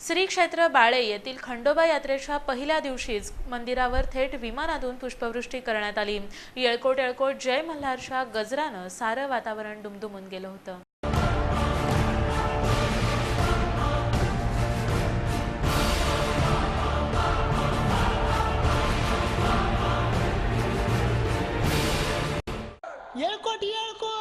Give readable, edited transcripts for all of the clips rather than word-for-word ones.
श्री क्षेत्र बाळे येथील खंडोबा यात्रेच्या पहिल्या दिवशीच मंदिरावर थेट विमानातून पुष्पवृष्टी करण्यात आली। येळकोट येळकोट जय मल्हारच्या गजरानं सारं वातावरण दुमदुमून गेलं होतं। येळकोट येळकोट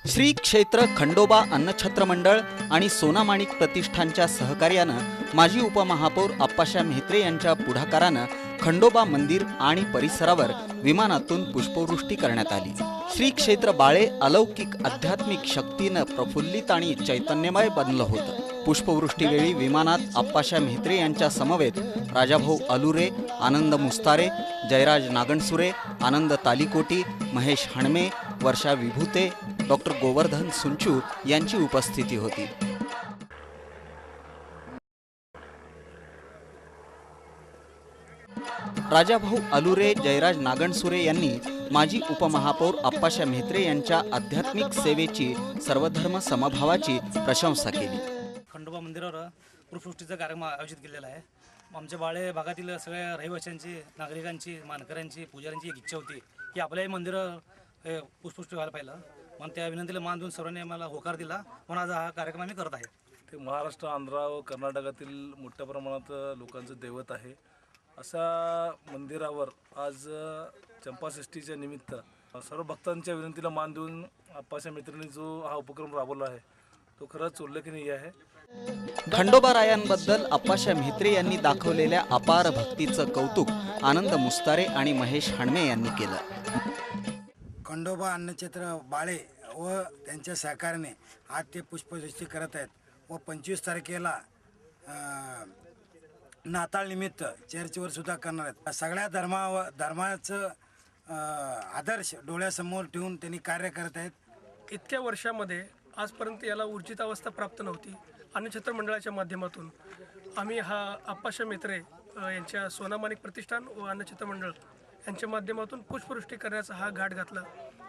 श्री क्षेत्र खंडोबा अन्नछत्र मंडळ आणि सोनामाणिक प्रतिष्ठानच्या सहकार्यानं माजी उपमहापौर आप्पाशा म्हेत्रे यांच्या पुढाकारानं खंडोबा मंदिर आणि परिसरावर विमानातून पुष्पवृष्टी करण्यात आली। श्री क्षेत्र बाळे अलौकिक आध्यात्मिक शक्तीनं प्रफुल्लित आणि चैतन्यमय बनलं होतं। पुष्पवृष्टीवेळी विमानात आप्पाशा म्हेत्रे यांच्या समवेत राजाभाऊ अलुरे, आनंद मुस्तारे, जयराज नागणसुरे, आनंद तालीकोटी, महेश हणमे, वर्षा विभूते, डॉक्टर गोवर्धन सुंचू यांची उपस्थिती होती। राजाभाऊ अलुरे, जयराज नागणसुरे यांनी माजी उपमहापौर आप्पाशा म्हेत्रे यांच्या आध्यात्मिक सेवेची, सर्वधर्म समभावाची प्रशंसा केली। खंडोबा मंदिरावर पुष्पवृष्टीचा कार्यक्रम आयोजित केलेला आहे। आमच्या बाळे भागातील सगळ्या रहिवाशांची, नागरिकांची, मानकऱ्यांची, पुजाऱ्यांची एक इच्छा होती की आपल्याही मंदिरावर पुष्पवृष्टी व्हायला पाहिलं, म्हणून त्या विनंतीला मान देऊन सर्वांनी आम्हाला होकार दिला, म्हणून आज हा कार्यक्रम आम्ही करत आहे। ते महाराष्ट्र, आंध्र व कर्नाटकातील मोठ्या प्रमाणात लोकांचं दैवत आहे। अशा मंदिरावर आज चंपाषष्ठीच्या निमित्त सर्व भक्तांच्या विनंतीला मान देऊन आप्पाशा म्हेत्रेंनी जो हा उपक्रम राबवला आहे तो खरंच उल्लेखनीय आहे। खंडोबा रायांबद्दल आप्पाशा म्हेत्रे यांनी दाखवलेल्या अपार भक्तीचं कौतुक आनंद मुस्तारे आणि महेश हणमे यांनी केलं। खंडोबा अन्नछत्र बाळे व त्यांच्या सहकार्याने आज ते पुष्पवृष्टी करत आहेत व 25 तारखेला नाताळ निमित्त चर्चवर सुद्धा करणार आहेत। सगळ्या धर्माचं आदर्श डोळ्यासमोर ठेवून त्यांनी कार्य करत आहेत। इतक्या वर्षामध्ये आजपर्यंत याला ऊर्जित अवस्था प्राप्त नव्हती। अन्नछत्र मंडळाच्या माध्यमातून आम्ही हा आप्पाशा म्हेत्रे यांच्या सोनामाणिक प्रतिष्ठान व अन्नछत्र मंडळ यांच्या माध्यमातून पुष्पवृष्टी करण्याचा हा घाट घातला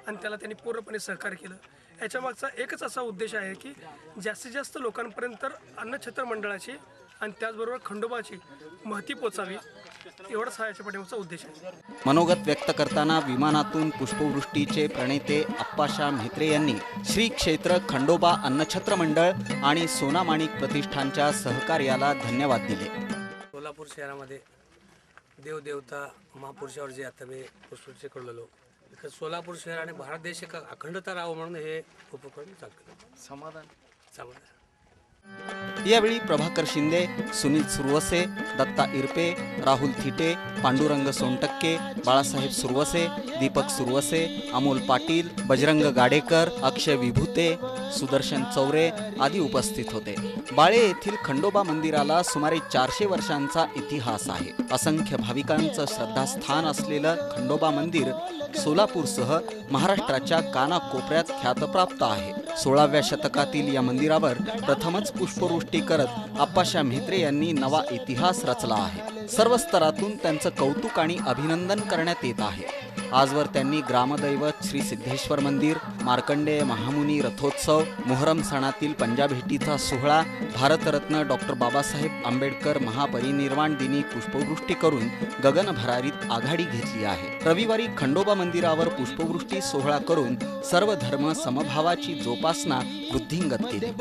आणि त्याला त्यांनी पूर्णपणे सहकार्य केलं। याच्या मागचा एकच असा उद्देश आहे की जास्तीत जास्त लोकांपर्यंत अन्नछत्र मंडळाची आणि त्याचबरोबर खंडोबाची महती पोचावी, एवढाच हा याच्या पाठीमागचा उद्देश आहे। मनोगत व्यक्त करताना विमानातून पुष्पवृष्टीचे प्रणेते आप्पाशा म्हेत्रे यांनी श्री क्षेत्र खंडोबा अन्नछत्र मंडळ आणि सोनामाणिक प्रतिष्ठानच्या सहकार्याला धन्यवाद दिले। सोलापूर शहरामध्ये देवदेवता महापुरुषावर जे आता मी पुष्पवृष्टी करलेलो, सोलापूर शहर आणि भारत देश एक अखंडता राहावं म्हणून हे उपक्रम चालतो। समाधान। यावेळी प्रभाकर शिंदे, सुनील सुरवसे, दत्ता इरपे, राहुल थिटे, पांडुरंग सोनटक्के, बाळासाहेब सुरवसे, दीपक सुरवसे, अमोल पाटील, बजरंग गाडेकर, अक्षय विभूते, सुदर्शन चौरे आदी उपस्थित होते। बाळे येथील खंडोबा मंदिराला सुमारे 400 वर्षांचा इतिहास आहे। असंख्य भाविकांचं श्रद्धास्थान असलेलं खंडोबा मंदिर सोलापूरसह महाराष्ट्राच्या कानाकोपऱ्यात ख्यातप्राप्त आहे। 16व्या शतकातील या मंदिरावर प्रथमच पुष्पवृष्टी करत आप्पाशा म्हेत्रे यांनी नवा इतिहास रचला आहे। सर्व स्तरातून त्यांचं कौतुक आणि अभिनंदन करण्यात येत आहे। आजवर त्यांनी ग्रामदैवत श्री सिद्धेश्वर मंदिर, मार्कंडेय महामुनी रथोत्सव, मोहरम सणातील पंजाभेटीचा सोहळा, भारतरत्न डॉक्टर बाबासाहेब आंबेडकर महापरिनिर्वाण दिनी पुष्पवृष्टी करून गगनभरारीत आघाडी घेतली आहे। रविवारी खंडोबा मंदिरावर पुष्पवृष्टी सोहळा करून सर्व धर्म समभावाची जोपासना वृद्धिंगत केली।